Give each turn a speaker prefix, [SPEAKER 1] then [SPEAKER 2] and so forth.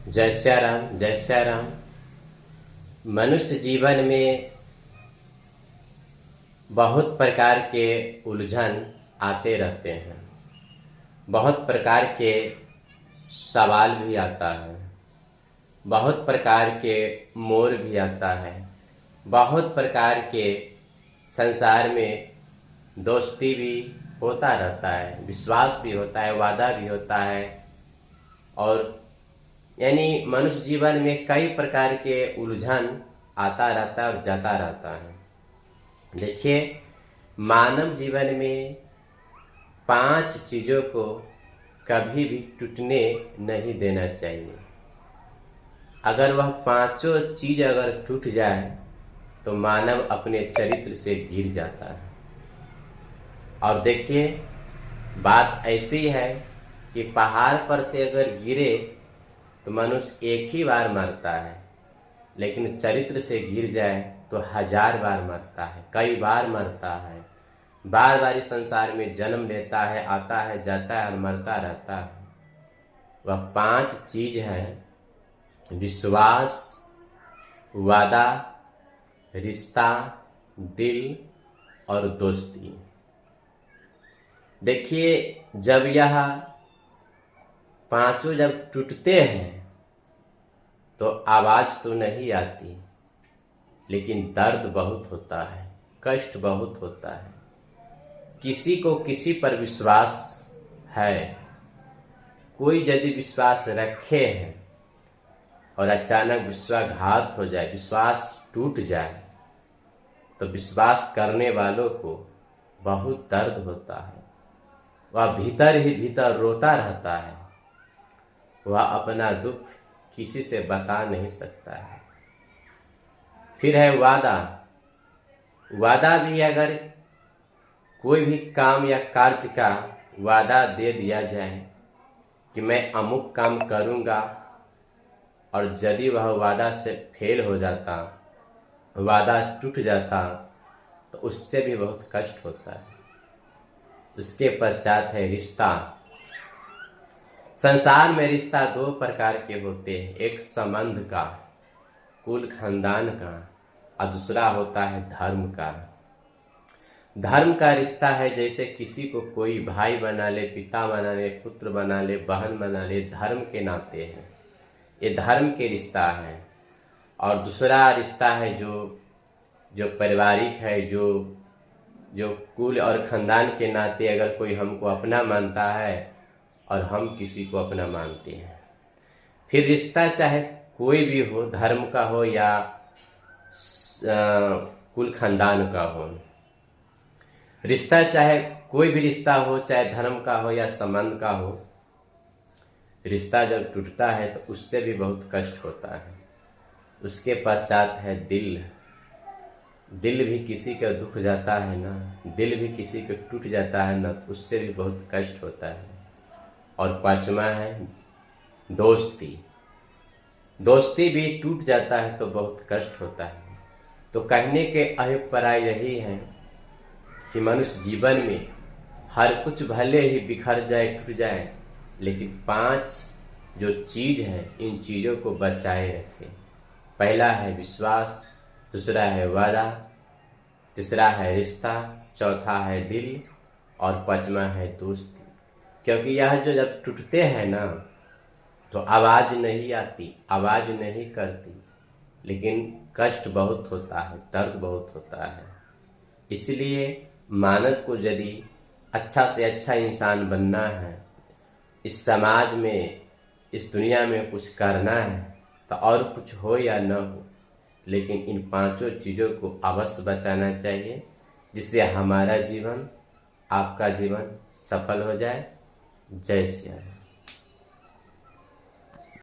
[SPEAKER 1] जय श्या राम, जय श्या राम। मनुष्य जीवन में बहुत प्रकार के उलझन आते रहते हैं। बहुत प्रकार के सवाल भी आता है, बहुत प्रकार के मोड़ भी आता है, बहुत प्रकार के संसार में दोस्ती भी होता रहता है, विश्वास भी होता है, वादा भी होता है। और यानी मनुष्य जीवन में कई प्रकार के उलझन आता रहता है और जाता रहता है। देखिए, मानव जीवन में 5 चीज़ों को कभी भी टूटने नहीं देना चाहिए। अगर वह 5 चीज़ अगर टूट जाए तो मानव अपने चरित्र से गिर जाता है। और देखिए, बात ऐसी है कि पहाड़ पर से अगर गिरे तो मनुष्य एक ही बार मरता है, लेकिन चरित्र से गिर जाए तो 1000 बार मरता है, कई बार मरता है। बार बार इस संसार में जन्म लेता है, आता है, जाता है और मरता रहता है। वह 5 चीज हैं: विश्वास, वादा, रिश्ता, दिल और दोस्ती। देखिए, जब यह 5 जब टूटते हैं तो आवाज़ तो नहीं आती, लेकिन दर्द बहुत होता है, कष्ट बहुत होता है। किसी को किसी पर विश्वास है, कोई यदि विश्वास रखे हैं और अचानक विश्वासघात हो जाए, विश्वास टूट जाए, तो विश्वास करने वालों को बहुत दर्द होता है। वह भीतर ही भीतर रोता रहता है। वह अपना दुख किसी से बता नहीं सकता है। फिर है वादा। वादा भी अगर कोई भी काम या कार्य का वादा दे दिया जाए कि मैं अमुक काम करूँगा, और यदि वह वादा से फेल हो जाता, वादा टूट जाता, तो उससे भी बहुत कष्ट होता है। उसके पश्चात है रिश्ता। संसार में रिश्ता 2 प्रकार के होते हैं, एक संबंध का, कुल खानदान का, और दूसरा होता है धर्म का। धर्म का रिश्ता है जैसे किसी को कोई भाई बना ले, पिता बना ले, पुत्र बना ले, बहन बना ले, धर्म के नाते हैं, ये धर्म के रिश्ता है। और दूसरा रिश्ता है जो पारिवारिक है, जो कुल और खानदान के नाते अगर कोई हमको अपना मानता है और हम किसी को अपना मानते हैं। फिर रिश्ता चाहे कोई भी हो, धर्म का हो या कुल खानदान का हो, रिश्ता चाहे कोई भी रिश्ता हो, चाहे धर्म का हो या संबंध का हो, रिश्ता जब टूटता है तो उससे भी बहुत कष्ट होता है। उसके पश्चात है दिल। दिल भी किसी का दुख जाता है ना, दिल भी किसी का टूट जाता है ना, तो उससे भी बहुत कष्ट होता है। और 5वां है दोस्ती। दोस्ती भी टूट जाता है तो बहुत कष्ट होता है। तो कहने के अभिप्राय यही है कि मनुष्य जीवन में हर कुछ भले ही बिखर जाए, टूट जाए, लेकिन 5 जो चीज़ है, इन चीज़ों को बचाए रखे। पहला है विश्वास, दूसरा है वादा, तीसरा है रिश्ता, चौथा है दिल और 5वां है दोस्ती। क्योंकि यह जो जब टूटते हैं ना, तो आवाज़ नहीं आती, आवाज़ नहीं करती, लेकिन कष्ट बहुत होता है, दर्द बहुत होता है। इसलिए मानव को यदि अच्छा से अच्छा इंसान बनना है, इस समाज में, इस दुनिया में कुछ करना है, तो और कुछ हो या न हो, लेकिन इन 5 चीज़ों को अवश्य बचाना चाहिए, जिससे हमारा जीवन, आपका जीवन सफल हो जाए। जय श्री राम।